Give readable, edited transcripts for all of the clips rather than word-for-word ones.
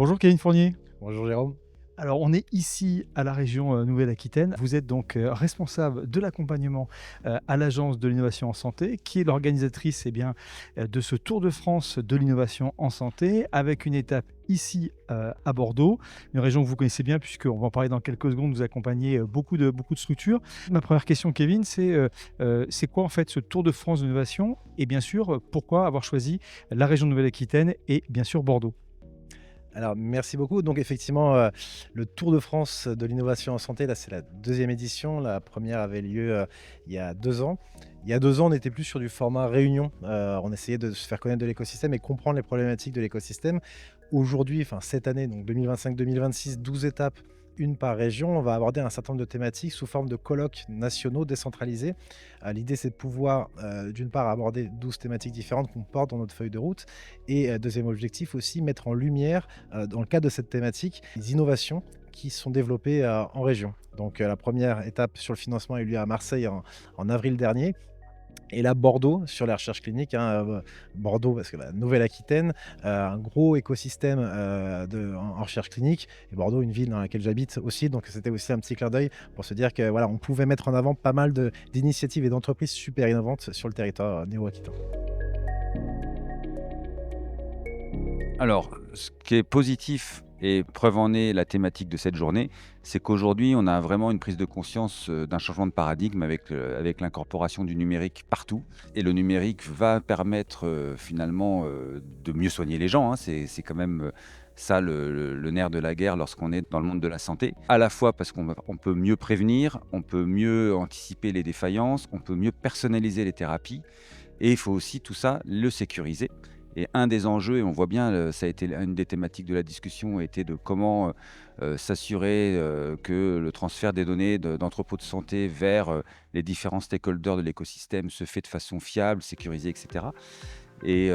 Bonjour Kevin Fournier. Bonjour Jérôme. Alors on est ici à la région Nouvelle-Aquitaine. Vous êtes donc responsable de l'accompagnement à l'Agence de l'innovation en santé, qui est l'organisatrice de ce Tour de France de l'innovation en santé, avec une étape ici à Bordeaux, une région que vous connaissez bien puisqu'on va en parler dans quelques secondes. Vous accompagnez beaucoup de structures. Ma première question, Kevin, c'est quoi en fait ce Tour de France de l'innovation, et bien sûr pourquoi avoir choisi la région de Nouvelle-Aquitaine et bien sûr Bordeaux? Alors merci beaucoup. Donc effectivement, le Tour de France de l'innovation en santé, là c'est la deuxième édition. La première avait lieu il y a 2 ans. Il y a 2 ans, on était plus sur du format réunion. On essayait de se faire connaître de l'écosystème et comprendre les problématiques de l'écosystème. Aujourd'hui, enfin cette année, donc 2025-2026, 12 étapes, une par région. On va aborder un certain nombre de thématiques sous forme de colloques nationaux décentralisés. L'idée, c'est de pouvoir, d'une part, aborder 12 thématiques différentes qu'on porte dans notre feuille de route. Et deuxième objectif aussi, mettre en lumière, dans le cadre de cette thématique, les innovations qui sont développées en région. Donc la première étape sur le financement a eu lieu à Marseille en avril dernier. Et là, Bordeaux, sur la recherche clinique, Bordeaux, parce que la Nouvelle-Aquitaine, un gros écosystème en recherche clinique. Et Bordeaux, une ville dans laquelle j'habite aussi. Donc, c'était aussi un petit clin d'œil pour se dire que voilà, on pouvait mettre en avant pas mal d'initiatives et d'entreprises super innovantes sur le territoire néo-aquitain. Alors, ce qui est positif et preuve en est la thématique de cette journée, c'est qu'aujourd'hui, on a vraiment une prise de conscience d'un changement de paradigme avec l'incorporation du numérique partout. Et le numérique va permettre finalement de mieux soigner les gens, hein. C'est quand même ça le nerf de la guerre lorsqu'on est dans le monde de la santé. À la fois parce qu'on peut mieux prévenir, on peut mieux anticiper les défaillances, on peut mieux personnaliser les thérapies. Et il faut aussi tout ça le sécuriser. Et un des enjeux, et on voit bien, ça a été une des thématiques de la discussion, était de comment s'assurer que le transfert des données d'entrepôts de santé vers les différents stakeholders de l'écosystème se fait de façon fiable, sécurisée, etc. Et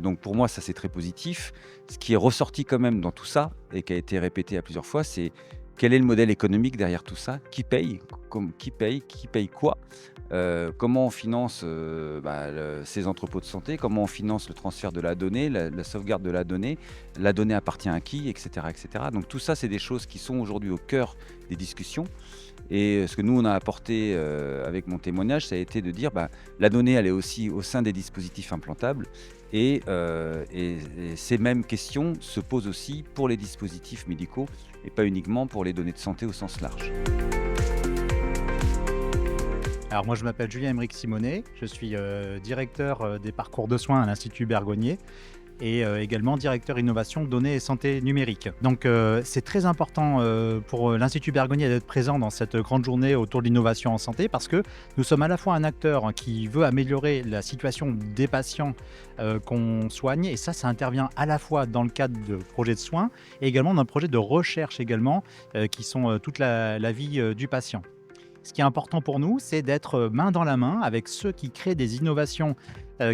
donc pour moi, ça c'est très positif. Ce qui est ressorti quand même dans tout ça, et qui a été répété à plusieurs fois, c'est quel est le modèle économique derrière tout ça? Qui paye? Qui paye quoi? Comment on finance ces entrepôts de santé? Comment on finance le transfert de la donnée, la sauvegarde de la donnée? La donnée appartient à qui? Etc. etc. Donc tout ça, c'est des choses qui sont aujourd'hui au cœur des discussions. Et ce que nous, on a apporté avec mon témoignage, ça a été de dire la donnée, elle est aussi au sein des dispositifs implantables. Et ces mêmes questions se posent aussi pour les dispositifs médicaux et pas uniquement pour les données de santé au sens large. Alors moi je m'appelle Julien-Aymeric Simonet, je suis directeur des parcours de soins à l'Institut Bergonié et également directeur innovation données et santé numérique. Donc c'est très important pour l'Institut Bergonié d'être présent dans cette grande journée autour de l'innovation en santé, parce que nous sommes à la fois un acteur qui veut améliorer la situation des patients qu'on soigne, et ça intervient à la fois dans le cadre de projets de soins et également dans un projet de recherche également qui sont toute la vie du patient. Ce qui est important pour nous, c'est d'être main dans la main avec ceux qui créent des innovations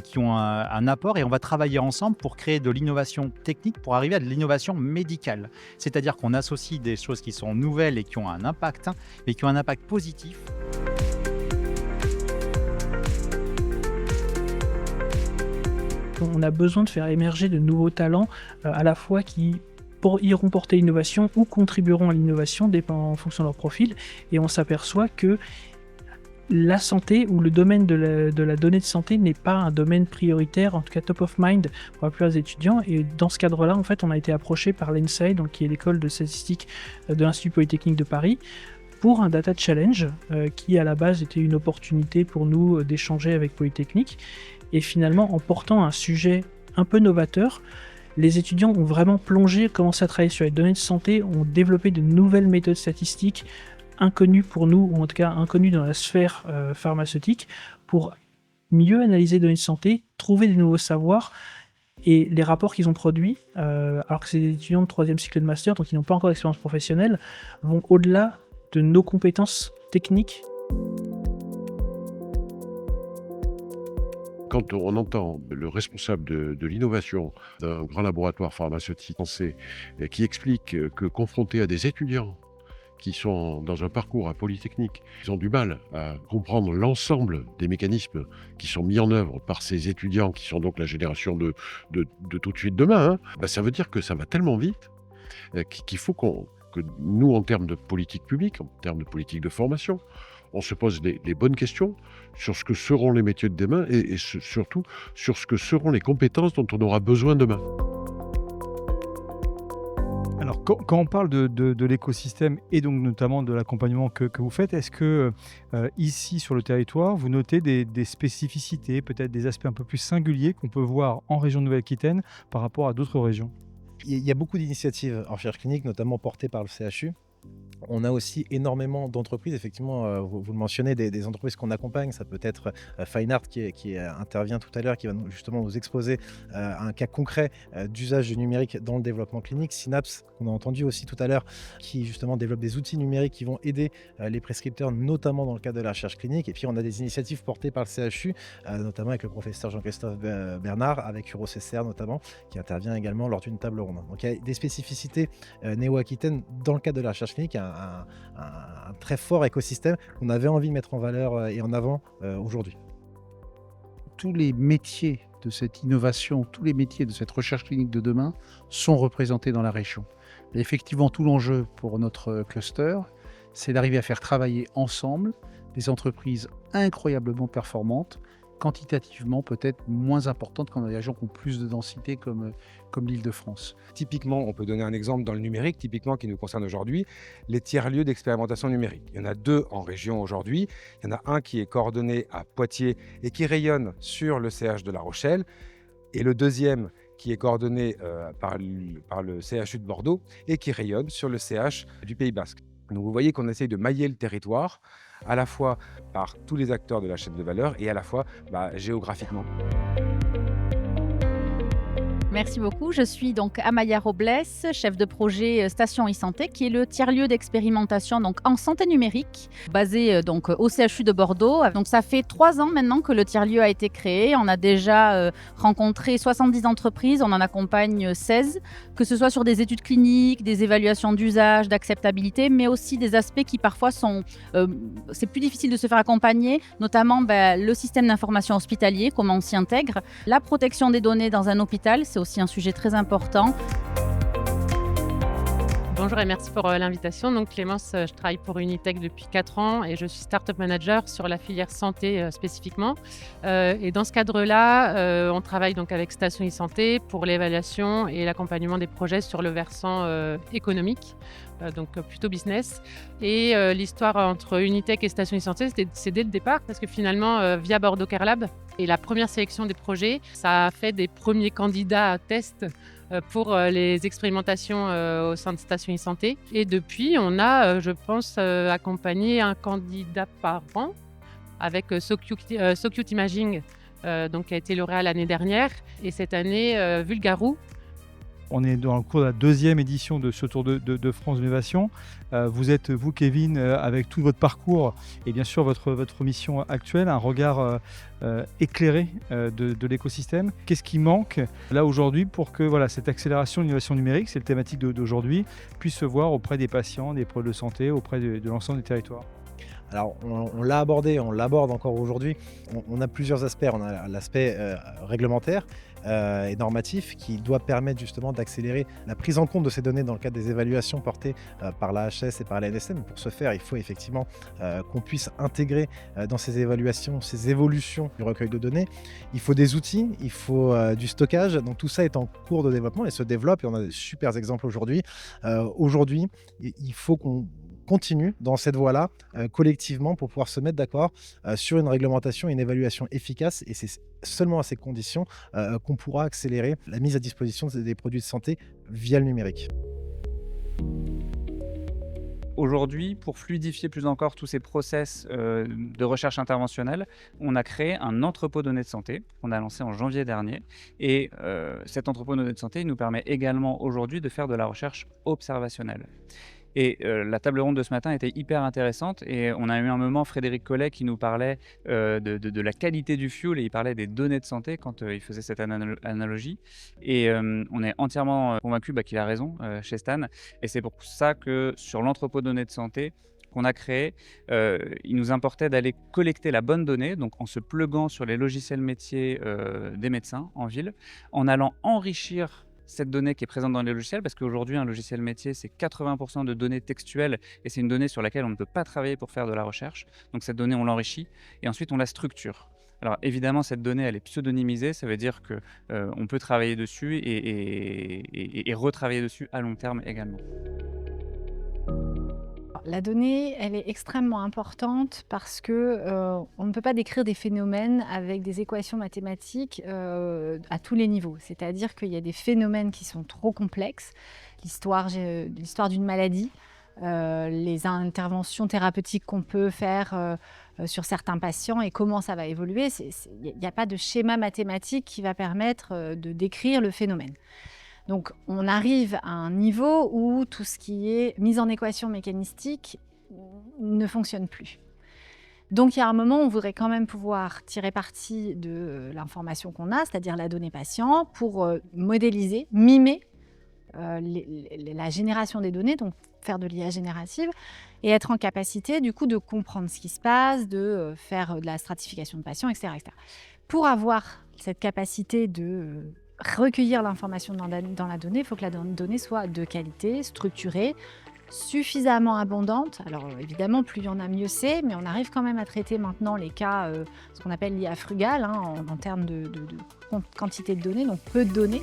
qui ont un apport, et on va travailler ensemble pour créer de l'innovation technique pour arriver à de l'innovation médicale. C'est-à-dire qu'on associe des choses qui sont nouvelles et qui ont un impact, mais qui ont un impact positif. On a besoin de faire émerger de nouveaux talents à la fois qui iront porter l'innovation ou contribueront à l'innovation, dépend en fonction de leur profil. Et on s'aperçoit que la santé ou le domaine de la donnée de santé n'est pas un domaine prioritaire, en tout cas top of mind pour la plupart des étudiants. Et dans ce cadre-là, en fait, on a été approché par l'ENSAI, donc qui est l'école de statistique de l'Institut Polytechnique de Paris, pour un data challenge qui à la base était une opportunité pour nous d'échanger avec Polytechnique. Et finalement, en portant un sujet un peu novateur, les étudiants ont vraiment plongé, commencé à travailler sur les données de santé, ont développé de nouvelles méthodes statistiques inconnues pour nous, ou en tout cas inconnues dans la sphère pharmaceutique, pour mieux analyser les données de santé, trouver des nouveaux savoirs. Et les rapports qu'ils ont produits, alors que c'est des étudiants de 3e cycle de master, donc ils n'ont pas encore d'expérience professionnelle, vont au-delà de nos compétences techniques. Quand on entend le responsable de l'innovation d'un grand laboratoire pharmaceutique français qui explique que confronté à des étudiants qui sont dans un parcours à Polytechnique, ils ont du mal à comprendre l'ensemble des mécanismes qui sont mis en œuvre par ces étudiants qui sont donc la génération de tout de suite demain, ça veut dire que ça va tellement vite qu'il faut que nous, en termes de politique publique, en termes de politique de formation, on se pose les bonnes questions sur ce que seront les métiers de demain et surtout sur ce que seront les compétences dont on aura besoin demain. Alors, quand on parle de l'écosystème et donc notamment de l'accompagnement que vous faites, est-ce que ici sur le territoire, vous notez des spécificités, peut-être des aspects un peu plus singuliers qu'on peut voir en région Nouvelle-Aquitaine par rapport à d'autres régions? Il y a beaucoup d'initiatives en recherche clinique, notamment portées par le CHU. On a aussi énormément d'entreprises, effectivement, vous le mentionnez, des entreprises qu'on accompagne. Ça peut être Fine Art qui intervient tout à l'heure, qui va justement nous exposer un cas concret d'usage du numérique dans le développement clinique. Synapse, qu'on a entendu aussi tout à l'heure, qui justement développe des outils numériques qui vont aider les prescripteurs, notamment dans le cadre de la recherche clinique. Et puis on a des initiatives portées par le CHU, notamment avec le professeur Jean-Christophe Bernard, avec EuroCCR notamment, qui intervient également lors d'une table ronde. Donc il y a des spécificités néo-aquitaines dans le cadre de la recherche clinique, un très fort écosystème qu'on avait envie de mettre en valeur et en avant aujourd'hui. Tous les métiers de cette innovation, tous les métiers de cette recherche clinique de demain sont représentés dans la région. Et effectivement, tout l'enjeu pour notre cluster, c'est d'arriver à faire travailler ensemble des entreprises incroyablement performantes, quantitativement peut-être moins importantes que dans des régions qui ont plus de densité comme l'Île-de-France. Typiquement, on peut donner un exemple dans le numérique, typiquement qui nous concerne aujourd'hui, les tiers-lieux d'expérimentation numérique. Il y en a 2 en région aujourd'hui. Il y en a un qui est coordonné à Poitiers et qui rayonne sur le CH de La Rochelle, et le deuxième qui est coordonné par le CHU de Bordeaux et qui rayonne sur le CH du Pays Basque. Donc vous voyez qu'on essaye de mailler le territoire, à la fois par tous les acteurs de la chaîne de valeur et à la fois géographiquement. Merci beaucoup. Je suis donc Amaya Robles, chef de projet Station e-santé, qui est le tiers-lieu d'expérimentation donc en santé numérique, basé donc au CHU de Bordeaux. Donc ça fait 3 ans maintenant que le tiers-lieu a été créé. On a déjà rencontré 70 entreprises, on en accompagne 16, que ce soit sur des études cliniques, des évaluations d'usage, d'acceptabilité, mais aussi des aspects qui parfois sont... c'est plus difficile de se faire accompagner, notamment le système d'information hospitalier, comment on s'y intègre, la protection des données dans un hôpital, c'est aussi un sujet très important. Bonjour et merci pour l'invitation. Donc Clémence, je travaille pour Unitech depuis 4 ans et je suis Startup Manager sur la filière santé spécifiquement. Et dans ce cadre-là, on travaille donc avec Station e-santé pour l'évaluation et l'accompagnement des projets sur le versant économique, donc plutôt business. Et l'histoire entre Unitech et Station e-santé, c'est dès le départ parce que finalement, via Bordeaux Care Lab et la première sélection des projets, ça a fait des premiers candidats à test pour les expérimentations au sein de Station e-santé. Et depuis, on a, je pense, accompagné un candidat par an avec SoCute Imaging, donc qui a été lauréat l'année dernière, et cette année, Vulgaroo. On est dans le cours de la 2e édition de ce Tour de France d'Innovation. Vous êtes, vous, Kevin, avec tout votre parcours et bien sûr votre mission actuelle, un regard éclairé de l'écosystème. Qu'est-ce qui manque là aujourd'hui pour que cette accélération de l'innovation numérique, c'est le thématique d'aujourd'hui, puisse se voir auprès des patients, des problèmes de santé, auprès de l'ensemble des territoires? Alors, on l'a abordé, on l'aborde encore aujourd'hui. On a plusieurs aspects. On a l'aspect réglementaire et normatif qui doit permettre justement d'accélérer la prise en compte de ces données dans le cadre des évaluations portées par l'AHS et par l'ANSM. Pour ce faire, il faut effectivement qu'on puisse intégrer dans ces évaluations, ces évolutions du recueil de données. Il faut des outils, il faut du stockage. Donc tout ça est en cours de développement et se développe et on a des super exemples aujourd'hui. Aujourd'hui, il faut qu'on continue dans cette voie-là collectivement pour pouvoir se mettre d'accord sur une réglementation et une évaluation efficace, et c'est seulement à ces conditions qu'on pourra accélérer la mise à disposition des produits de santé via le numérique. Aujourd'hui, pour fluidifier plus encore tous ces process de recherche interventionnelle, on a créé un entrepôt de données de santé qu'on a lancé en janvier dernier. Et cet entrepôt de données de santé nous permet également aujourd'hui de faire de la recherche observationnelle. Et la table ronde de ce matin était hyper intéressante et on a eu un moment, Frédéric Collet qui nous parlait de la qualité du fuel et il parlait des données de santé quand il faisait cette analogie. Et on est entièrement convaincu qu'il a raison chez Stan. Et c'est pour ça que sur l'entrepôt de données de santé qu'on a créé, il nous importait d'aller collecter la bonne donnée, donc en se pluguant sur les logiciels métiers des médecins en ville, en allant enrichir cette donnée qui est présente dans les logiciels, parce qu'aujourd'hui, un logiciel métier, c'est 80% de données textuelles, et c'est une donnée sur laquelle on ne peut pas travailler pour faire de la recherche. Donc cette donnée, on l'enrichit, et ensuite on la structure. Alors évidemment, cette donnée, elle est pseudonymisée, ça veut dire que on peut travailler dessus et retravailler dessus à long terme également. La donnée, elle est extrêmement importante parce que on ne peut pas décrire des phénomènes avec des équations mathématiques à tous les niveaux. C'est-à-dire qu'il y a des phénomènes qui sont trop complexes. L'histoire d'une maladie, les interventions thérapeutiques qu'on peut faire sur certains patients et comment ça va évoluer. Il n'y a pas de schéma mathématique qui va permettre de décrire le phénomène. Donc, on arrive à un niveau où tout ce qui est mise en équation mécanistique ne fonctionne plus. Donc, il y a un moment où on voudrait quand même pouvoir tirer parti de l'information qu'on a, c'est-à-dire la donnée patient, pour modéliser, mimer la génération des données, donc faire de l'IA générative, et être en capacité, du coup, de comprendre ce qui se passe, de faire de la stratification de patients, etc., etc. Pour avoir cette capacité de recueillir l'information dans la donnée, il faut que la donnée soit de qualité, structurée, suffisamment abondante. Alors évidemment, plus il y en a, mieux c'est, mais on arrive quand même à traiter maintenant les cas, ce qu'on appelle l'IA frugale, en termes de quantité de données, donc peu de données.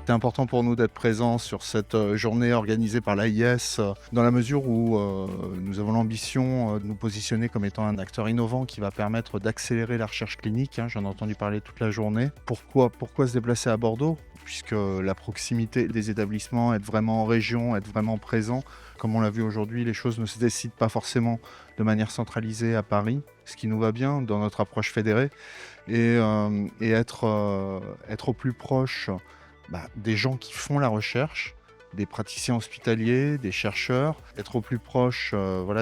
C'est important pour nous d'être présents sur cette journée organisée par l'AIS dans la mesure où nous avons l'ambition de nous positionner comme étant un acteur innovant qui va permettre d'accélérer la recherche clinique. J'en ai entendu parler toute la journée. Pourquoi se déplacer à Bordeaux ? Puisque la proximité des établissements, être vraiment en région, être vraiment présent. Comme on l'a vu aujourd'hui, les choses ne se décident pas forcément de manière centralisée à Paris, ce qui nous va bien dans notre approche fédérée, et être au plus proche des gens qui font la recherche, des praticiens hospitaliers, des chercheurs, être au plus proche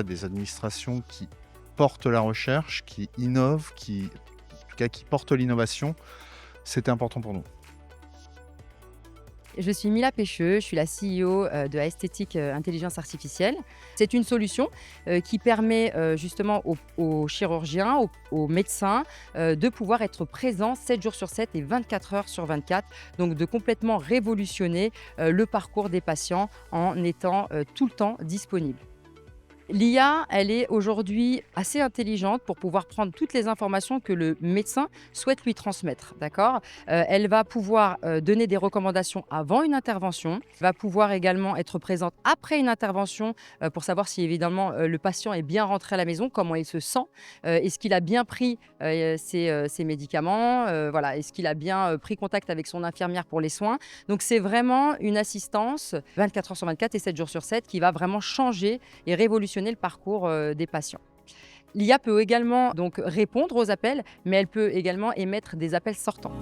des administrations qui portent la recherche, qui innovent, qui portent l'innovation. C'était important pour nous. Je suis Mila Pêcheux, je suis la CEO de Aesthétique Intelligence Artificielle. C'est une solution qui permet justement aux chirurgiens, aux médecins de pouvoir être présents 7 jours sur 7 et 24 heures sur 24, donc de complètement révolutionner le parcours des patients en étant tout le temps disponible. L'IA, elle est aujourd'hui assez intelligente pour pouvoir prendre toutes les informations que le médecin souhaite lui transmettre, d'accord ? Elle va pouvoir donner des recommandations avant une intervention, va pouvoir également être présente après une intervention pour savoir si évidemment le patient est bien rentré à la maison, comment il se sent, est-ce qu'il a bien pris ses médicaments, est-ce qu'il a bien pris contact avec son infirmière pour les soins. Donc c'est vraiment une assistance 24 heures sur 24 et 7 jours sur 7 qui va vraiment changer et révolutionner le parcours des patients. L'IA peut également donc répondre aux appels, mais elle peut également émettre des appels sortants.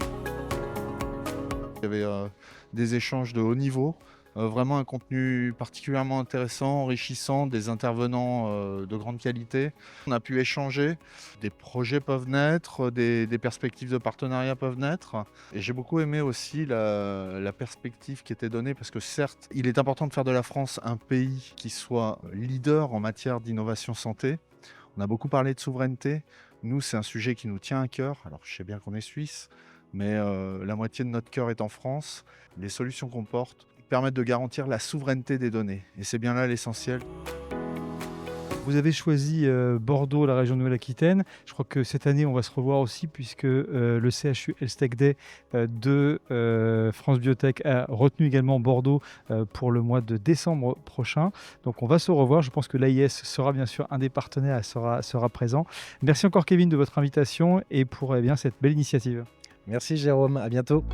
Il y avait des échanges de haut niveau, vraiment un contenu particulièrement intéressant, enrichissant, des intervenants de grande qualité. On a pu échanger, des projets peuvent naître, des perspectives de partenariat peuvent naître. Et j'ai beaucoup aimé aussi la perspective qui était donnée, parce que certes, il est important de faire de la France un pays qui soit leader en matière d'innovation santé. On a beaucoup parlé de souveraineté. Nous, c'est un sujet qui nous tient à cœur. Alors, je sais bien qu'on est suisse, mais la moitié de notre cœur est en France. Les solutions qu'on porte permettent de garantir la souveraineté des données. Et c'est bien là l'essentiel. Vous avez choisi Bordeaux, la région Nouvelle-Aquitaine. Je crois que cette année, on va se revoir aussi, puisque le CHU Health Tech Day de France Biotech a retenu également Bordeaux pour le mois de décembre prochain. Donc on va se revoir. Je pense que l'AIS sera bien sûr un des partenaires, sera présent. Merci encore Kevin de votre invitation et pour cette belle initiative. Merci Jérôme, à bientôt.